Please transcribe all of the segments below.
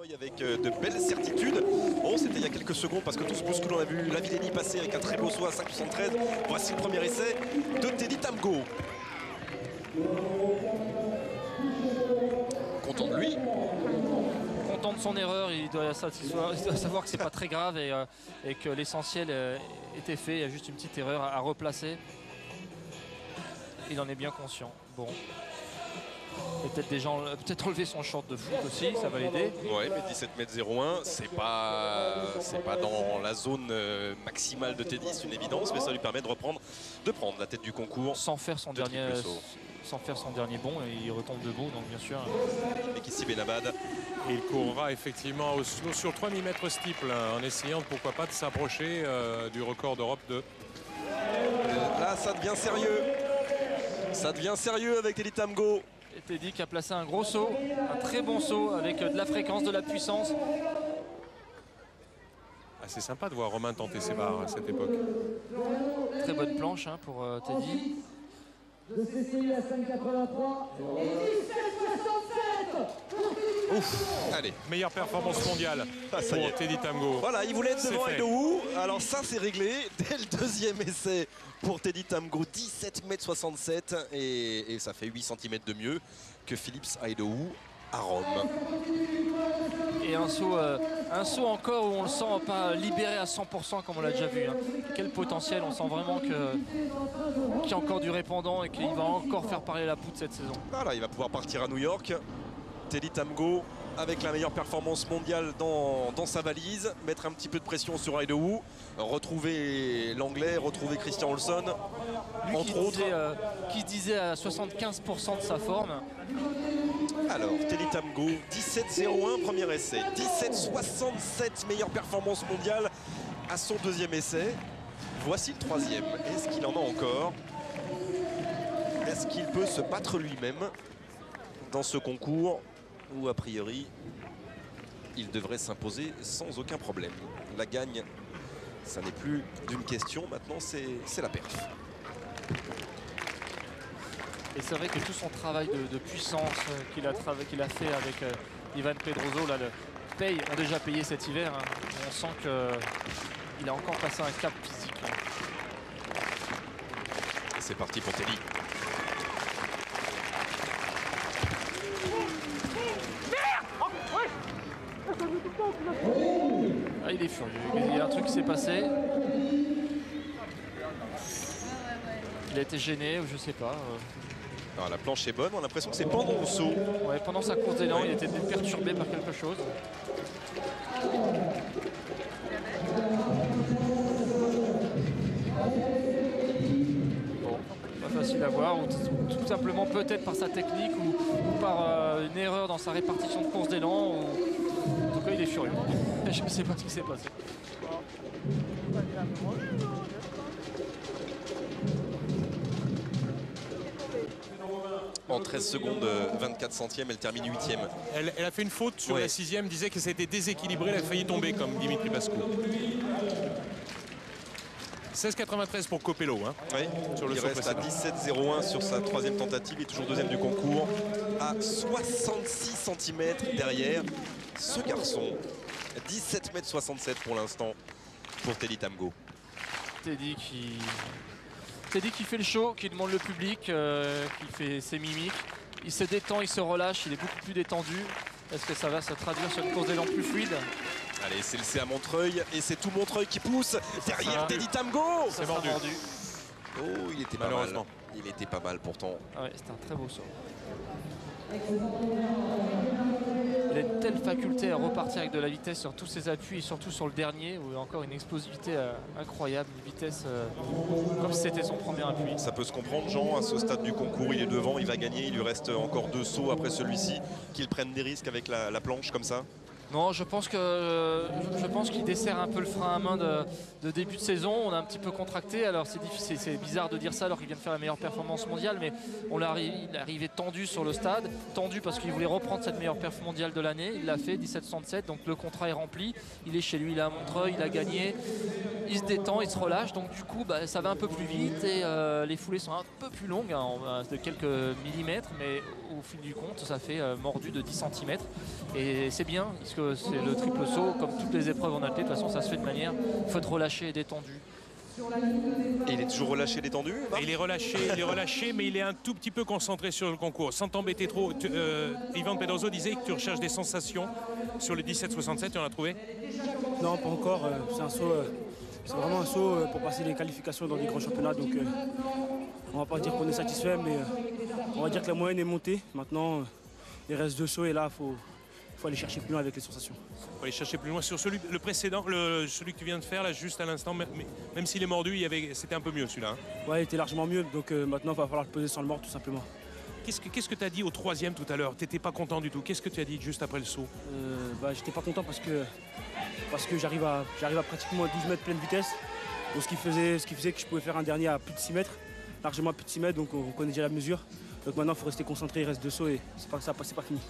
Montreuil avec de belles certitudes. Bon, c'était il y a quelques secondes parce que tout se bouscule. On a vu Lavillenie passer avec un très beau saut à 5,73. Voici le premier essai de Teddy Tamgo. Content de lui. Content de son erreur, il doit savoir que c'est pas très grave et que l'essentiel était fait. Il y a juste une petite erreur à replacer. Il en est bien conscient. Bon. Et peut-être des gens, peut-être relever son short de foot aussi, ça va l'aider. Ouais, mais 17,01 m, c'est pas dans la zone maximale de Teddy, c'est une évidence, mais ça lui permet de prendre la tête du concours. Sans faire son dernier bond, et il retombe debout, donc bien sûr. Mekissi Benabad. Et il courra effectivement sur 3 mm steeple, hein, en essayant pourquoi pas de s'approcher du record d'Europe 2. Là, ça devient sérieux. Ça devient sérieux avec Teddy Tamgo. Et Teddy qui a placé un gros saut, un très bon saut avec de la fréquence, de la puissance. Ah, c'est sympa de voir Romain tenter ses barres à cette époque. Très bonne planche hein, pour Teddy. De CCI à 5,83 et 17,67. Ouf, allez. Meilleure performance mondiale pour Teddy Tamgo. Voilà, il voulait être devant Aïdou. Alors ça, c'est réglé dès le deuxième essai pour Teddy Tamgo. 17,67 m et ça fait 8 cm de mieux que Philips Aïdou à Rome. Et un saut encore où on le sent pas libéré à 100% comme on l'a déjà vu. Hein. Quel potentiel, on sent vraiment qu'il y a encore du répondant et qu'il va encore faire parler la poudre cette saison. Voilà, il va pouvoir partir à New York. Teddy Tamgo avec la meilleure performance mondiale dans sa valise, mettre un petit peu de pression sur Aïdou, retrouver l'anglais, retrouver Christian Olsson, entre autres. Qui se disait à 75% de sa forme. Alors, Teddy Tamgo, 17,01 premier essai, 17,67 meilleure performance mondiale à son deuxième essai. Voici le troisième. Est-ce qu'il en a encore? Est-ce qu'il peut se battre lui-même dans ce concours où, a priori, il devrait s'imposer sans aucun problème? La gagne, ça n'est plus d'une question, maintenant c'est la perf. Et c'est vrai que tout son travail de puissance qu'il a fait avec Ivan Pedroso, là, ont déjà payé cet hiver. Hein. On sent qu'il a encore passé un cap physique. Hein. C'est parti pour Teddy. Ah, il est furieux. Il y a un truc qui s'est passé. Il a été gêné ou je sais pas. Alors, la planche est bonne, on a l'impression que c'est pendant le saut. Ouais, pendant sa course d'élan, il était perturbé par quelque chose. Bon, pas facile à voir, ou tout simplement peut-être par sa technique ou par une erreur dans sa répartition de course d'élan. En tout cas, il est furieux. Je ne sais pas ce qui s'est passé. En 13 secondes 24 centièmes, elle termine 8e. Elle a fait une faute sur la 6e, disait que c'était déséquilibré, elle a failli tomber comme Dimitri Pascu. 16,93 pour Copello. Hein, oui, sur le il reste précédent. À 17,01 sur sa troisième tentative. Il est toujours deuxième du concours. À 66 cm derrière ce garçon. 17,67 m pour l'instant pour Teddy Tamgo. Teddy qui fait le show, qui demande le public, qui fait ses mimiques. Il se détend, il se relâche, il est beaucoup plus détendu. Est-ce que ça va se traduire sur une course d'élan plus fluide? Allez, c'est le C à Montreuil et c'est tout Montreuil qui pousse derrière Teddy Tamgo. C'est mordu. Oh, il était pas mal. Il était pas mal pourtant. Ah ouais, c'était un très beau saut. Il a une telle faculté à repartir avec de la vitesse sur tous ses appuis et surtout sur le dernier où il a encore une explosivité incroyable, une vitesse comme si c'était son premier appui. Ça peut se comprendre, Jean, à ce stade du concours, il est devant, il va gagner, il lui reste encore 2 sauts après celui-ci, qu'il prenne des risques avec la planche comme ça. Non, je pense qu'il dessert un peu le frein à main de début de saison. On a un petit peu contracté. Alors c'est difficile, c'est bizarre de dire ça alors qu'il vient de faire la meilleure performance mondiale, mais il est arrivé tendu sur le stade, tendu parce qu'il voulait reprendre cette meilleure perf mondiale de l'année. Il l'a fait, 17,67, donc le contrat est rempli. Il est chez lui, il est à Montreuil, il a gagné. Il se détend, il se relâche, donc du coup ça va un peu plus vite et les foulées sont un peu plus longues, hein, de quelques millimètres, mais au fil du compte, ça fait mordu de 10 cm. Et c'est bien, parce que c'est le triple saut, comme toutes les épreuves en athlée, de toute façon ça se fait de manière, il faut être relâché et détendu. Et il est toujours relâché, détendu, Marc? Il est relâché, mais il est un tout petit peu concentré sur le concours. Sans t'embêter trop, Ivan Pedroso disait que tu recherches des sensations sur le 17,67, tu en as trouvé? Non, pas encore. C'est un saut, c'est vraiment un saut pour passer les qualifications dans des grands championnats. Donc on va pas dire qu'on est satisfait, mais on va dire que la moyenne est montée. Maintenant, il reste 2 sauts et là, il faut aller chercher plus loin avec les sensations. Il faut aller chercher plus loin sur le précédent, celui que tu viens de faire là juste à l'instant, même s'il est mordu, c'était un peu mieux celui-là. Hein. Ouais, il était largement mieux, donc maintenant il va falloir le peser sans le mordre tout simplement. Qu'est-ce que tu as dit au 3e tout à l'heure? Tu n'étais pas content du tout. Qu'est-ce que tu as dit juste après le saut? J'étais pas content parce que j'arrive à pratiquement 12 mètres pleine vitesse. Donc ce qui faisait que je pouvais faire un dernier à plus de 6 mètres, largement à plus de 6 mètres, donc on connaît déjà la mesure. Donc maintenant il faut rester concentré, il reste 2 sauts et c'est pas fini.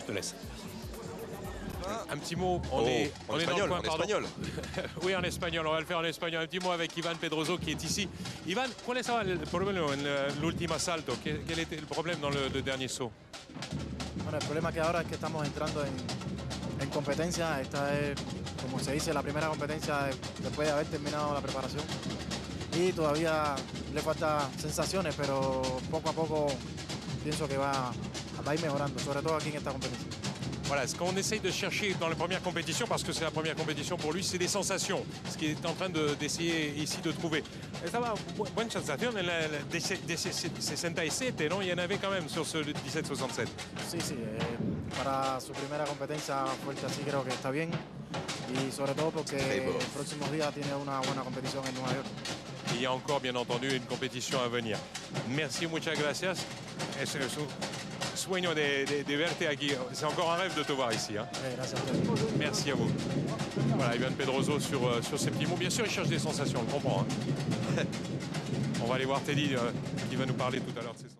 Je te laisse. Un petit mot, en espagnol. Oui, en espagnol, on va le faire en espagnol. Un petit mot avec Ivan Pedroso qui est ici. Ivan, ¿cuál es el problema en el último salto? ¿Quel était le problème dans le dernier saut? Bueno, el problema que ahora es que estamos entrando en competencia. Esta es, como se dice, la primera competencia después de haber terminado la preparación. Y todavía le falta sensaciones, pero poco a poco pienso que va a ir mejorando, sobre todo aquí en esta competencia. Voilà, ce qu'on essaye de chercher dans la première compétition, parce que c'est la première compétition pour lui, c'est des sensations. Ce qu'il est en train d'essayer ici de trouver. Estaba bonne sensation en la 67, ¿no? Il y en avait quand même sur ce 17,67. Sí, para su primera competencia fuerte así creo que está bien. Y sobre todo porque el próximo día tiene una buena competición en Nueva York. Il y a encore, bien entendu, une compétition à venir. Merci, muchas gracias. Es un sueño de verte aquí. C'est encore un rêve de te voir ici. Hein. Merci à vous. Voilà, Ivan Pedroso sur ces petits mots. Bien sûr, il cherche des sensations, on le comprend. Hein. On va aller voir Teddy qui va nous parler tout à l'heure de ces